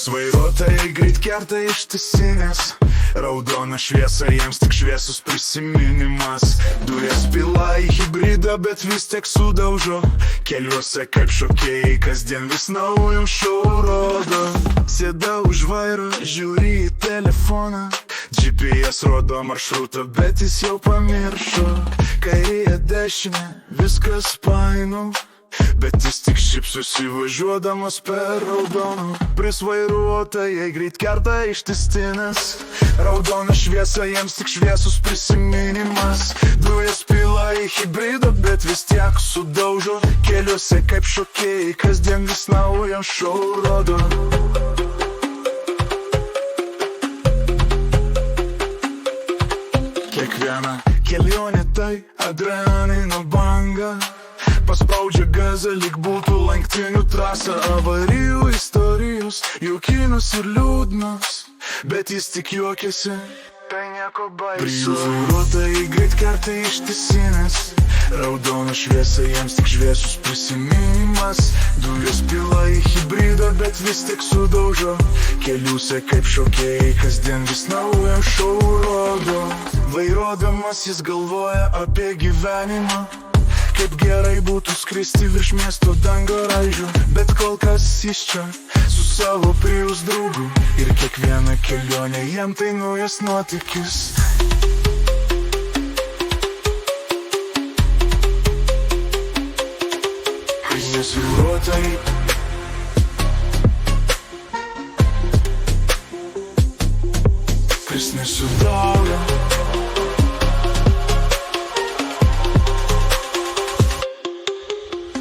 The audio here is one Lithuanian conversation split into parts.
Baisus vairuotojai greit kerta ištisinės, raudona šviesa jiems tik šviesus prisiminimas. Dujas pila į hibridą, bet vis tiek sudaužo. Keliuose kaip šokėjai, kasdien vis naujų šou rodo. Sėda už vairo, žiūri į telefoną, GPS rodo maršrutą, bet jis jau pamiršo. Kairėje dešinė, viskas painu, bet jis tik šypsosi važiuodamas per raudoną. Pris vairuotojai greit kerta ištisinės, raudona šviesa jiems tik šviesus prisiminimas. Dujas pila į hibridą, bet vis tiek sudaužo. Keliuose kaip šokėjai, kasdien vis naują šou rodo. Kiekviena kelionė tai adrenalino banga, paspaudžia gazą, lyg būtų lenktynių trasa. Avarijų istorijos, juokinos ir liūdnos, bet jis tik juokiasi, tai nieko baisu. Baisus vairuotojai greit kerta ištisinės, raudona šviesa jiems tik šviesus prisiminimas. Dujas pila į hibridą, bet vis tik sudaužo. Keliuose kaip šokėjai, kasdien vis naują šou rodo. Vairuodamas jis galvoja apie gyvenimą, kaip gerai būtų skristi virš miesto dangoraižių. Bet kol kas jis čia su savo Prius draugu, ir kiekviena kelionė jam tai naujas nuotykis. Nes vairuotojai Kris nesudaužo.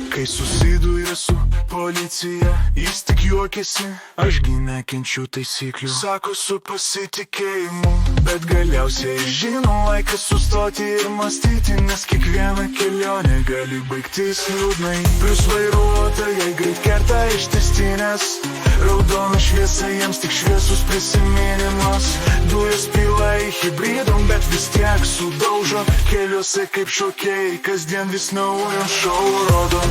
Kai susiduria su policija, jis tik juokiasi, ašgi nekenčiu taisyklių, sako su pasitikėjimu. Bet galiausiai žino, laikas sustoti ir mąstyti, nes kiekviena kelionė gali baigtis liūdnai. Plius vairuotojai greit kerta ištisinės, raudona šviesa jiems tik šviesus prisiminimas. Dujas pila į hibridom, bet vis tiek sudaužo. Keliuose kaip šokėjai, kasdien vis naują šou rodo.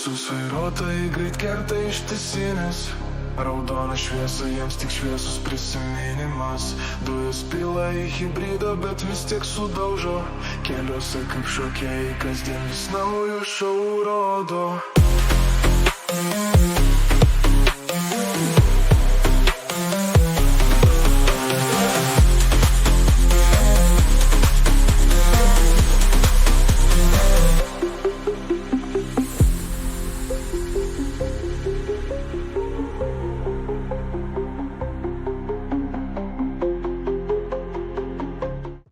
Baisus vairuotojai greit kerta ištisinės, raudona šviesa jiems tik šviesus prisiminimas. Dujas pila į hibridą, bet vis tiek sudaužo. Keliuose kaip šokėjai, kasdien vis naujų šou rodo.